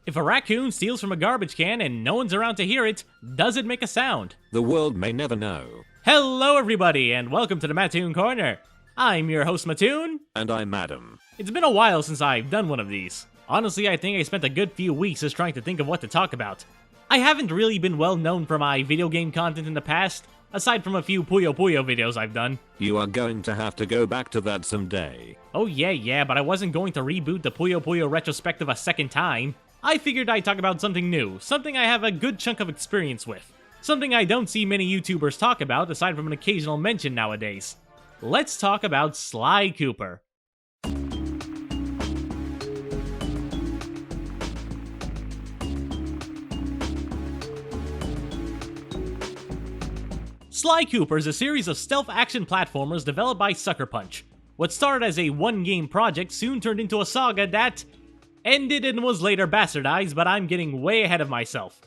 If a raccoon steals from a garbage can and no one's around to hear it, does it make a sound? The world may never know. Hello everybody, and welcome to the Mattoon Corner. I'm your host Mattoon. And I'm Adam. It's been a while since I've done one of these. Honestly, I think I spent a good few weeks just trying to think of what to talk about. I haven't really been well known for my video game content in the past, aside from a few Puyo Puyo videos I've done. You are going to have to go back to that someday. Oh yeah, but I wasn't going to reboot the Puyo Puyo retrospective a second time. I figured I'd talk about something new, something I have a good chunk of experience with. Something I don't see many YouTubers talk about aside from an occasional mention nowadays. Let's talk about Sly Cooper. Sly Cooper is a series of stealth action platformers developed by Sucker Punch. What started as a one-game project soon turned into a saga that ended and was later bastardized, but I'm getting way ahead of myself.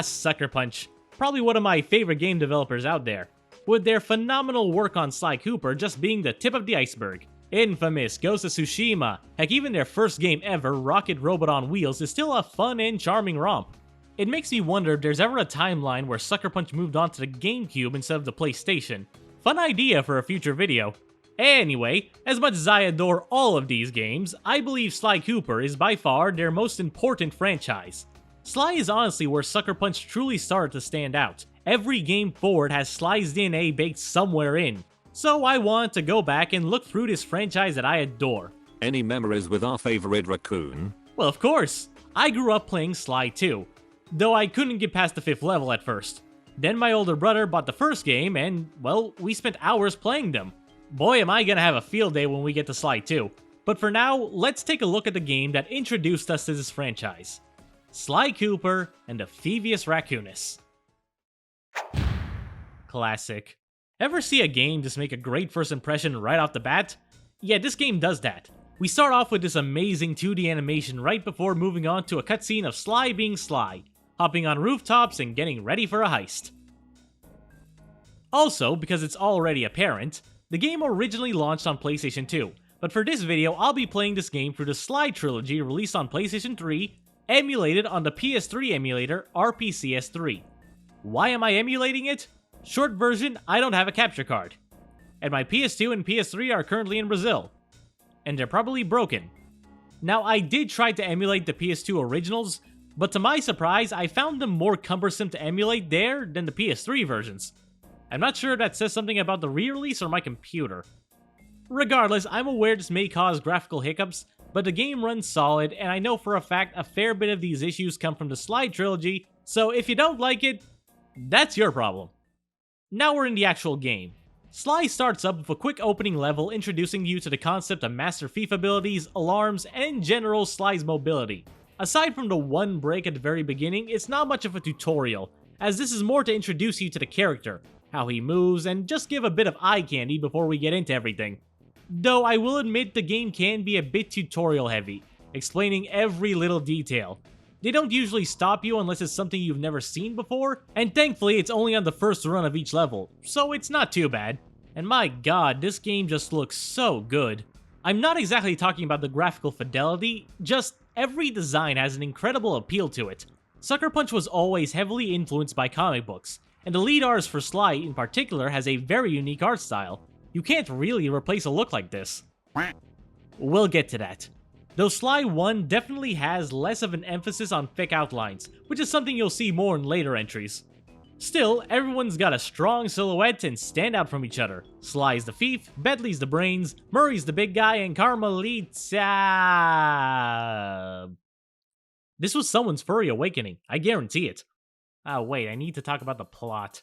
Sucker Punch. Probably one of my favorite game developers out there, with their phenomenal work on Sly Cooper just being the tip of the iceberg. Infamous, Ghost of Tsushima, heck even their first game ever, Rocket Robot on Wheels, is still a fun and charming romp. It makes me wonder if there's ever a timeline where Sucker Punch moved on to the GameCube instead of the PlayStation. Fun idea for a future video. Anyway, as much as I adore all of these games, I believe Sly Cooper is by far their most important franchise. Sly is honestly where Sucker Punch truly started to stand out. Every game forward has Sly's DNA baked somewhere in. So I want to go back and look through this franchise that I adore. Any memories with our favorite raccoon? Well, of course. I grew up playing Sly 2, though I couldn't get past the 5th level at first. Then my older brother bought the first game and, well, we spent hours playing them. Boy, am I gonna have a field day when we get to Sly 2. But for now, let's take a look at the game that introduced us to this franchise. Sly Cooper and the Thievius Raccoonus. Classic. Ever see a game just make a great first impression right off the bat? Yeah, this game does that. We start off with this amazing 2D animation right before moving on to a cutscene of Sly being Sly, hopping on rooftops and getting ready for a heist. Also, because it's already apparent, the game originally launched on PlayStation 2, but for this video I'll be playing this game through the Sly trilogy released on PlayStation 3, emulated on the PS3 emulator RPCS3. Why am I emulating it? Short version, I don't have a capture card. And my PS2 and PS3 are currently in Brazil. And they're probably broken. Now I did try to emulate the PS2 originals, but to my surprise I found them more cumbersome to emulate there than the PS3 versions. I'm not sure if that says something about the re-release or my computer. Regardless, I'm aware this may cause graphical hiccups, but the game runs solid, and I know for a fact a fair bit of these issues come from the Sly trilogy, so if you don't like it, that's your problem. Now we're in the actual game. Sly starts up with a quick opening level introducing you to the concept of Master Thief abilities, alarms, and in general Sly's mobility. Aside from the one break at the very beginning, it's not much of a tutorial, as this is more to introduce you to the character, how he moves, and just give a bit of eye candy before we get into everything. Though I will admit the game can be a bit tutorial heavy, explaining every little detail. They don't usually stop you unless it's something you've never seen before, and thankfully it's only on the first run of each level, so it's not too bad. And my god, this game just looks so good. I'm not exactly talking about the graphical fidelity, just every design has an incredible appeal to it. Sucker Punch was always heavily influenced by comic books, and the lead artist for Sly in particular has a very unique art style. You can't really replace a look like this. We'll get to that. Though Sly 1 definitely has less of an emphasis on thick outlines, which is something you'll see more in later entries. Still, everyone's got a strong silhouette and stand out from each other. Sly's the thief, Bentley's the brains, Murray's the big guy, and Carmelita... This was someone's furry awakening, I guarantee it. Oh wait, I need to talk about the plot.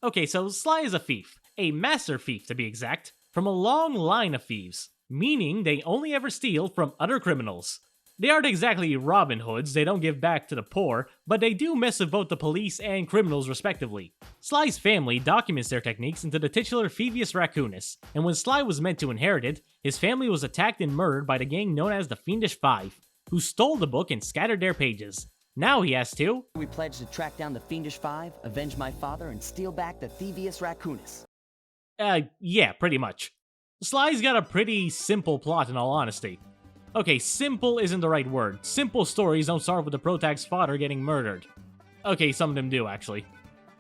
Okay, so Sly is a thief, a master thief to be exact, from a long line of thieves, meaning they only ever steal from other criminals. They aren't exactly Robin Hoods, they don't give back to the poor, but they do mess with both the police and criminals respectively. Sly's family documents their techniques into the titular Thievius Raccoonus, and when Sly was meant to inherit it, his family was attacked and murdered by the gang known as the Fiendish Five, who stole the book and scattered their pages. Now he has to... We pledge to track down the Fiendish Five, avenge my father, and steal back the Thievius Raccoonus. Yeah, pretty much. Sly's got a pretty simple plot in all honesty. Okay, simple isn't the right word. Simple stories don't start with the protag's father getting murdered. Okay, some of them do, actually.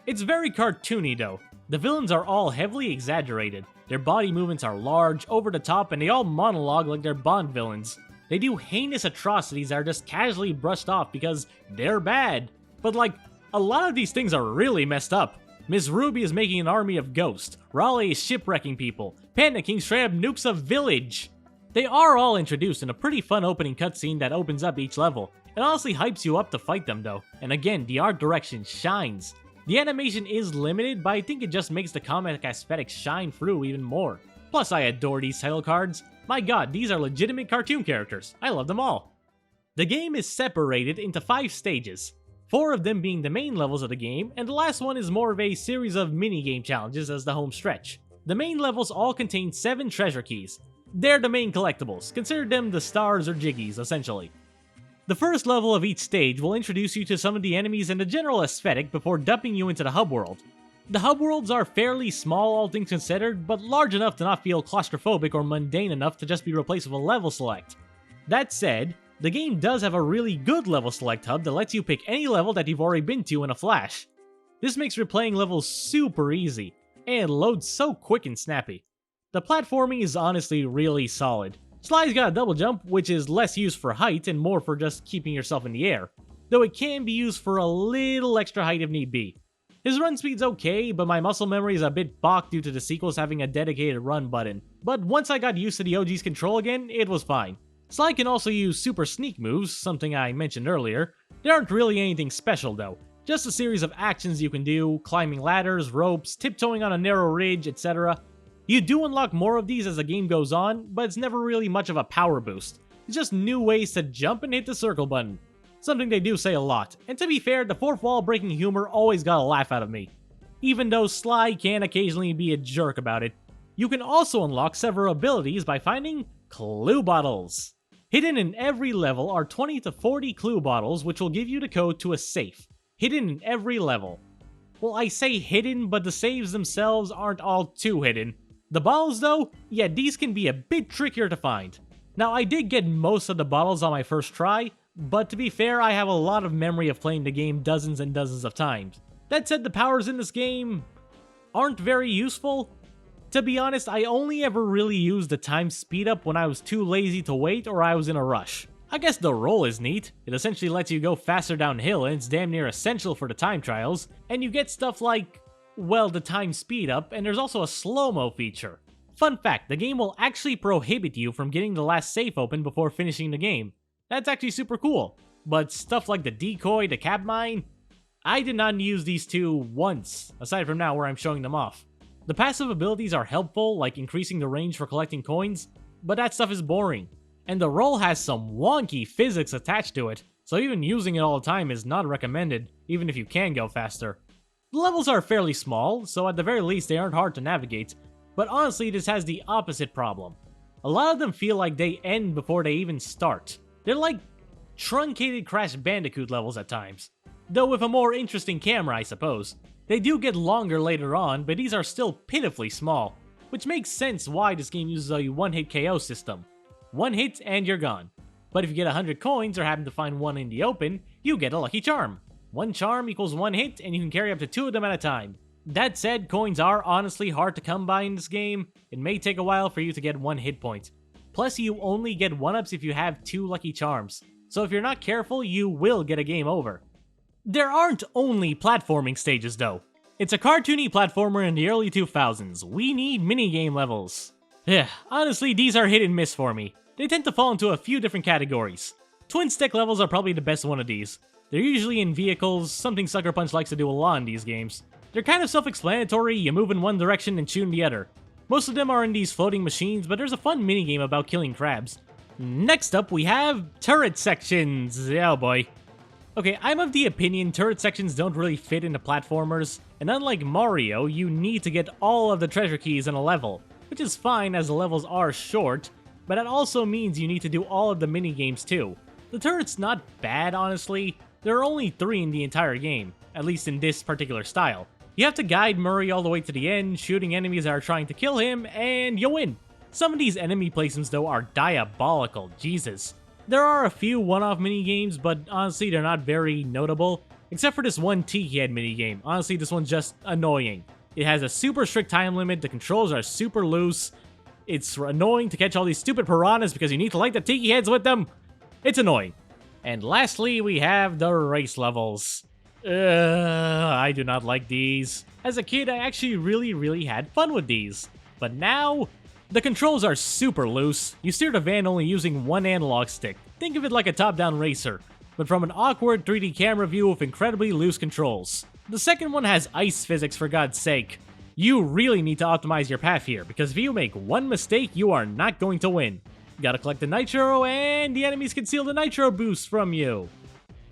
It's very cartoony, though. The villains are all heavily exaggerated. Their body movements are large, over the top, and they all monologue like they're Bond villains. They do heinous atrocities that are just casually brushed off because they're bad. But like, a lot of these things are really messed up. Miss Ruby is making an army of ghosts. Raleigh is shipwrecking people. Panda King straight up nukes a village. They are all introduced in a pretty fun opening cutscene that opens up each level. It honestly hypes you up to fight them though. And again, the art direction shines. The animation is limited, but I think it just makes the comic aesthetic shine through even more. Plus, I adore these title cards. My god, these are legitimate cartoon characters. I love them all. The game is separated into 5 stages. 4 of them being the main levels of the game, and the last one is more of a series of mini-game challenges as the home stretch. The main levels all contain 7 treasure keys. They're the main collectibles. Consider them the stars or jiggies, essentially. The first level of each stage will introduce you to some of the enemies and the general aesthetic before dumping you into the hub world. The hub worlds are fairly small all things considered, but large enough to not feel claustrophobic or mundane enough to just be replaced with a level select. That said, the game does have a really good level select hub that lets you pick any level that you've already been to in a flash. This makes replaying levels super easy, and loads so quick and snappy. The platforming is honestly really solid. Sly's got a double jump, which is less used for height and more for just keeping yourself in the air, though it can be used for a little extra height if need be. His run speed's okay, but my muscle memory is a bit balked due to the sequels having a dedicated run button. But once I got used to the OG's control again, it was fine. Sly can also use super sneak moves, something I mentioned earlier. They aren't really anything special though, just a series of actions you can do, climbing ladders, ropes, tiptoeing on a narrow ridge, etc. You do unlock more of these as the game goes on, but it's never really much of a power boost. It's just new ways to jump and hit the circle button. Something they do say a lot, and to be fair, the fourth wall breaking humor always got a laugh out of me. Even though Sly can occasionally be a jerk about it. You can also unlock several abilities by finding clue bottles. Hidden in every level are 20 to 40 clue bottles which will give you the code to a safe. Hidden in every level. Well, I say hidden, but the saves themselves aren't all too hidden. The bottles though, yeah, these can be a bit trickier to find. Now, I did get most of the bottles on my first try, but to be fair, I have a lot of memory of playing the game dozens and dozens of times. That said, the powers in this game aren't very useful. To be honest, I only ever really used the time speed up when I was too lazy to wait or I was in a rush. I guess the roll is neat. It essentially lets you go faster downhill and it's damn near essential for the time trials, and you get stuff like, well, the time speed up, and there's also a slow-mo feature. Fun fact, the game will actually prohibit you from getting the last safe open before finishing the game. That's actually super cool. But stuff like the decoy, the cab mine, I did not use these two once, aside from now where I'm showing them off. The passive abilities are helpful, like increasing the range for collecting coins, but that stuff is boring. And the roll has some wonky physics attached to it, so even using it all the time is not recommended, even if you can go faster. The levels are fairly small, so at the very least they aren't hard to navigate, but honestly this has the opposite problem. A lot of them feel like they end before they even start. They're like truncated Crash Bandicoot levels at times. Though with a more interesting camera, I suppose. They do get longer later on, but these are still pitifully small, which makes sense why this game uses a one-hit KO system. One hit and you're gone. But if you get 100 coins or happen to find one in the open, you get a lucky charm. One charm equals one hit, and you can carry up to 2 of them at a time. That said, coins are honestly hard to come by in this game. It may take a while for you to get 1 hit point. Plus, you only get 1-ups if you have 2 lucky charms. So if you're not careful, you will get a game over. There aren't only platforming stages though. It's a cartoony platformer in the early 2000s. We need minigame levels. Yeah, honestly, these are hit and miss for me. They tend to fall into a few different categories. Twin stick levels are probably the best one of these. They're usually in vehicles, something Sucker Punch likes to do a lot in these games. They're kind of self-explanatory, you move in one direction and shoot in the other. Most of them are in these floating machines, but there's a fun minigame about killing crabs. Next up, we have turret sections. Oh boy. Okay, I'm of the opinion turret sections don't really fit into platformers, and unlike Mario, you need to get all of the treasure keys in a level, which is fine as the levels are short, but that also means you need to do all of the minigames too. The turret's not bad, honestly. There are only 3 in the entire game, at least in this particular style. You have to guide Murray all the way to the end, shooting enemies that are trying to kill him, and you win. Some of these enemy placements though are diabolical, Jesus. There are a few one-off minigames, but honestly they're not very notable. Except for this one Tiki Head minigame. Honestly, this one's just annoying. It has a super strict time limit, the controls are super loose. It's annoying to catch all these stupid piranhas because you need to light the Tiki Heads with them. It's annoying. And lastly, we have the race levels. I do not like these. As a kid, I actually really had fun with these. But now, the controls are super loose. You steer the van only using one analog stick. Think of it like a top-down racer, but from an awkward 3D camera view with incredibly loose controls. The second one has ice physics, for God's sake. You really need to optimize your path here, because if you make one mistake, you are not going to win. Gotta collect the nitro, and the enemies can steal the nitro boost from you.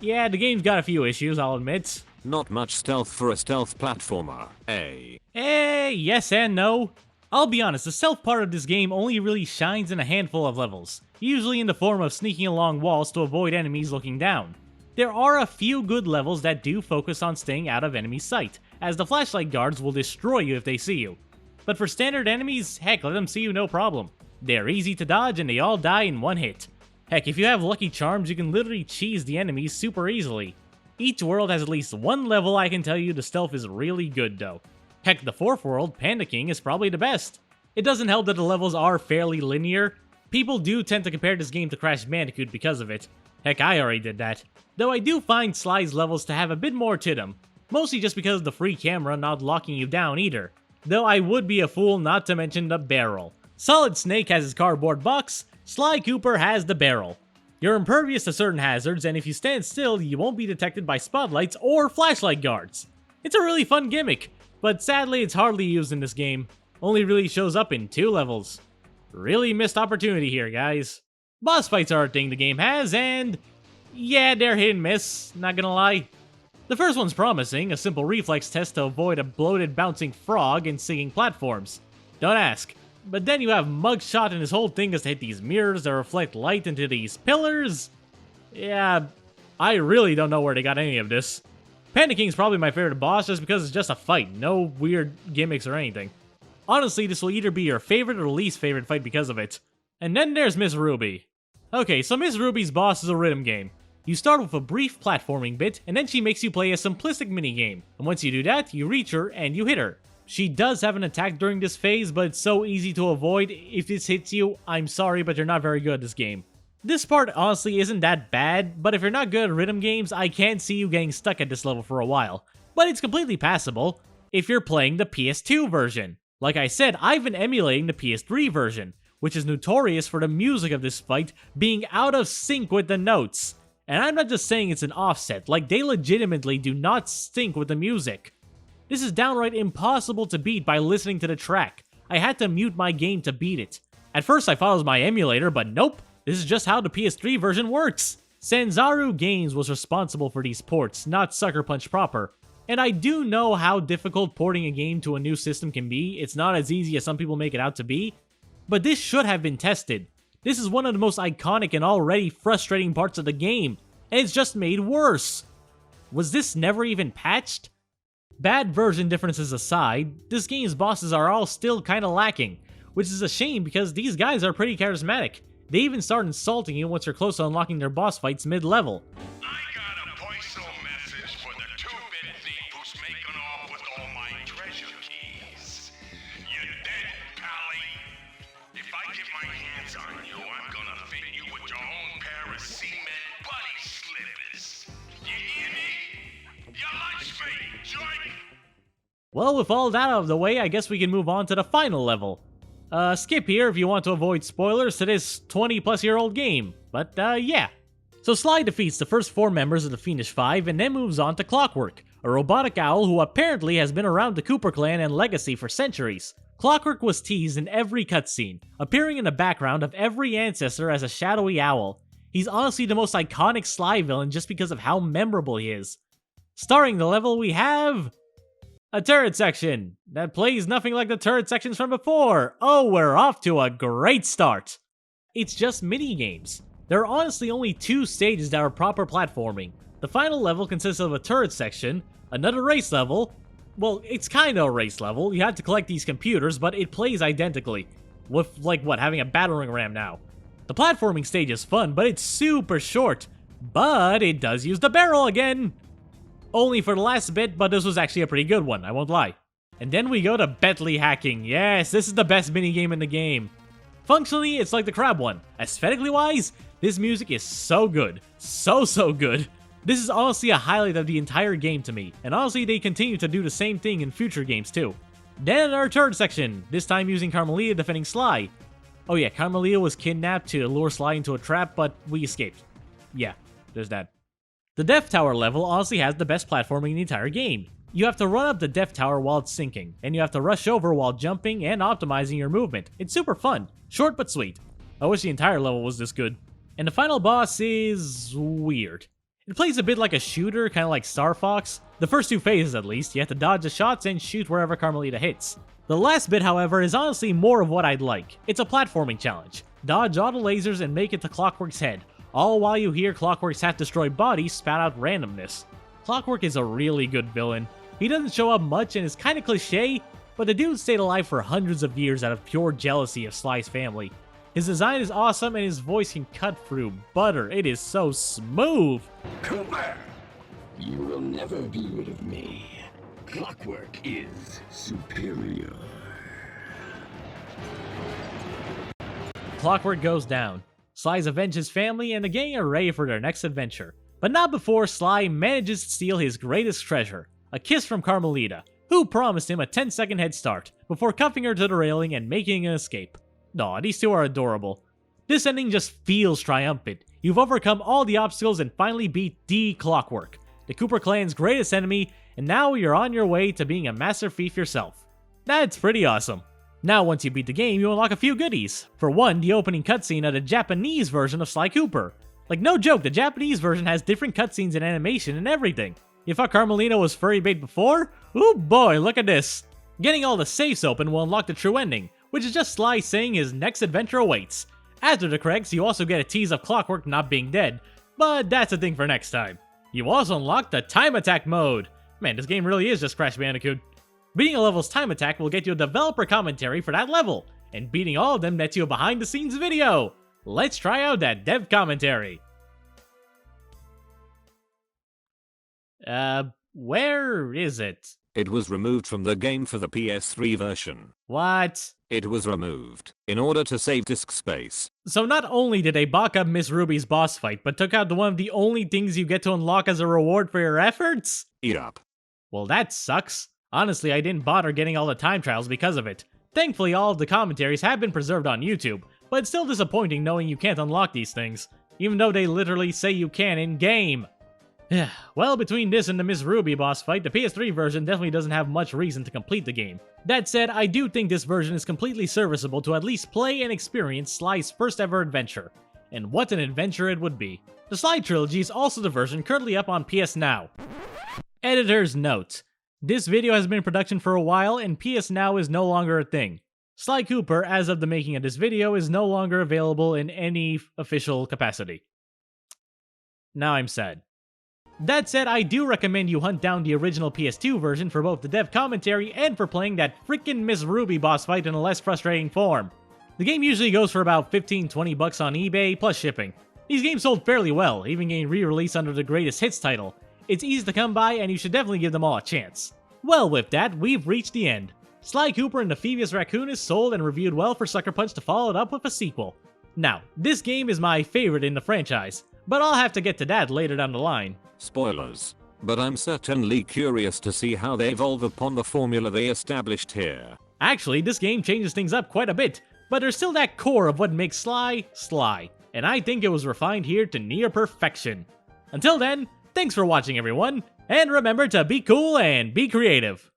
Yeah, the game's got a few issues, I'll admit. Not much stealth for a stealth platformer, eh? Yes and no. I'll be honest, the stealth part of this game only really shines in a handful of levels, usually in the form of sneaking along walls to avoid enemies looking down. There are a few good levels that do focus on staying out of enemy sight, as the flashlight guards will destroy you if they see you. But for standard enemies, heck, let them see you no problem. They're easy to dodge and they all die in one hit. Heck, if you have lucky charms, you can literally cheese the enemies super easily. Each world has at least one level I can tell you the stealth is really good though. Heck, the fourth world, Panda King, is probably the best. It doesn't help that the levels are fairly linear. People do tend to compare this game to Crash Bandicoot because of it. Heck, I already did that. Though I do find Sly's levels to have a bit more to them. Mostly just because of the free camera not locking you down either. Though I would be a fool not to mention the barrel. Solid Snake has his cardboard box, Sly Cooper has the barrel. You're impervious to certain hazards, and if you stand still, you won't be detected by spotlights or flashlight guards. It's a really fun gimmick, but sadly it's hardly used in this game. Only really shows up in 2 levels. Really missed opportunity here, guys. Boss fights are a thing the game has, and yeah, they're hit and miss, not gonna lie. The first one's promising, a simple reflex test to avoid a bloated bouncing frog and singing platforms. Don't ask. But then you have Mugshot and his whole thing is to hit these mirrors that reflect light into these pillars. Yeah, I really don't know where they got any of this. Panda King's probably my favorite boss just because it's just a fight, no weird gimmicks or anything. Honestly, this will either be your favorite or least favorite fight because of it. And then there's Miss Ruby. Okay, so Miss Ruby's boss is a rhythm game. You start with a brief platforming bit, and then she makes you play a simplistic minigame. And once you do that, you reach her and you hit her. She does have an attack during this phase, but it's so easy to avoid. If this hits you, I'm sorry, but you're not very good at this game. This part honestly isn't that bad, but if you're not good at rhythm games, I can't see you getting stuck at this level for a while. But it's completely passable if you're playing the PS2 version. Like I said, I've been emulating the PS3 version, which is notorious for the music of this fight being out of sync with the notes. And I'm not just saying it's an offset, like they legitimately do not sync with the music. This is downright impossible to beat by listening to the track. I had to mute my game to beat it. At first I thought it was my emulator, but nope, this is just how the PS3 version works. Sanzaru Games was responsible for these ports, not Sucker Punch proper. And I do know how difficult porting a game to a new system can be. It's not as easy as some people make it out to be. But this should have been tested. This is one of the most iconic and already frustrating parts of the game, and it's just made worse. Was this never even patched? Bad version differences aside, this game's bosses are all still kinda lacking, which is a shame because these guys are pretty charismatic. They even start insulting you once you're close to unlocking their boss fights mid-level. I got a personal message for the two-bit thief who's making off with all my treasure keys. You're dead, Pally. If I get my hands on you, I'm gonna fit you with your own pair of cement bunny slippers. You hear me? Your lunch mate, joint. Well, with all that out of the way, I guess we can move on to the final level. Skip here if you want to avoid spoilers to this 20-plus-year-old game. But, yeah. So Sly defeats the first 4 members of the Fiendish Five and then moves on to Clockwork, a robotic owl who apparently has been around the Cooper clan and legacy for centuries. Clockwork was teased in every cutscene, appearing in the background of every ancestor as a shadowy owl. He's honestly the most iconic Sly villain just because of how memorable he is. Starting the level, we have a turret section that plays nothing like the turret sections from before. Oh, we're off to a great start. It's just mini-games. There are honestly only 2 stages that are proper platforming. The final level consists of a turret section, another race level. Well, it's kinda a race level. You have to collect these computers, but it plays identically. with, like, what, having a battering ram now. The platforming stage is fun, but it's super short. But it does use the barrel again. Only for the last bit, but this was actually a pretty good one, I won't lie. And then we go to Bentley hacking. Yes, this is the best minigame in the game. Functionally, it's like the crab one. Aesthetically wise, this music is so good. So good. This is honestly a highlight of the entire game to me, and honestly they continue to do the same thing in future games too. Then our third section, this time using Carmelita defending Sly. Oh yeah, Carmelita was kidnapped to lure Sly into a trap, but we escaped. Yeah, there's that. The Death Tower level honestly has the best platforming in the entire game. You have to run up the Death Tower while it's sinking, and you have to rush over while jumping and optimizing your movement. It's super fun. Short but sweet. I wish the entire level was this good. And the final boss is weird. It plays a bit like a shooter, kind of like Star Fox. The first two phases at least, you have to dodge the shots and shoot wherever Carmelita hits. The last bit, however, is honestly more of what I'd like. It's a platforming challenge. Dodge all the lasers and make it to Clockwork's head, all while you hear Clockwork's half-destroyed body spat out randomness. Clockwork is a really good villain. He doesn't show up much and is kinda cliche, but the dude stayed alive for hundreds of years out of pure jealousy of Sly's family. His design is awesome and his voice can cut through butter. It is so smooth. Cooper, you will never be rid of me. Clockwork is superior. Clockwork goes down. Sly's avenged his family and the gang are ready for their next adventure. But not before Sly manages to steal his greatest treasure, a kiss from Carmelita, who promised him a 10-second head start, before cuffing her to the railing and making an escape. Aw, these two are adorable. This ending just feels triumphant. You've overcome all the obstacles and finally beat the Clockwork, the Cooper clan's greatest enemy, and now you're on your way to being a master thief yourself. That's pretty awesome. Now once you beat the game, you unlock a few goodies. For one, the opening cutscene of the Japanese version of Sly Cooper. Like no joke, the Japanese version has different cutscenes and animation and everything. You thought Carmelita was furry bait before? Ooh boy, look at this. Getting all the safes open will unlock the true ending, which is just Sly saying his next adventure awaits. After the credits, you also get a tease of Clockwork not being dead, but that's a thing for next time. You also unlock the Time Attack mode. Man, this game really is just Crash Bandicoot. Beating a level's time attack will get you a developer commentary for that level, and beating all of them nets you a behind the scenes video. Let's try out that dev commentary. Where is it? It was removed from the game for the PS3 version. What? It was removed in order to save disk space. So not only did they balk up Miss Ruby's boss fight, but took out one of the only things you get to unlock as a reward for your efforts? Yup. Well, that sucks. Honestly, I didn't bother getting all the time trials because of it. Thankfully, all of the commentaries have been preserved on YouTube, but it's still disappointing knowing you can't unlock these things, even though they literally say you can in-game. Well, between this and the Miss Ruby boss fight, the PS3 version definitely doesn't have much reason to complete the game. That said, I do think this version is completely serviceable to at least play and experience Sly's first ever adventure. And what an adventure it would be. The Sly Trilogy is also the version currently up on PS Now. Editor's note. This video has been in production for a while and PS Now is no longer a thing. Sly Cooper, as of the making of this video, is no longer available in any official capacity. Now I'm sad. That said, I do recommend you hunt down the original PS2 version for both the dev commentary and for playing that freaking Miss Ruby boss fight in a less frustrating form. The game usually goes for about 15-20 bucks on eBay, plus shipping. These games sold fairly well, even getting re-released under the Greatest Hits title. It's easy to come by and you should definitely give them all a chance. Well, with that, we've reached the end. Sly Cooper and the Thievius Raccoonus sold and reviewed well for Sucker Punch to follow it up with a sequel. Now, this game is my favorite in the franchise, but I'll have to get to that later down the line. Spoilers. But I'm certainly curious to see how they evolve upon the formula they established here. Actually, this game changes things up quite a bit, but there's still that core of what makes Sly, Sly, and I think it was refined here to near perfection. Until then, thanks for watching everyone, and remember to be cool and be creative.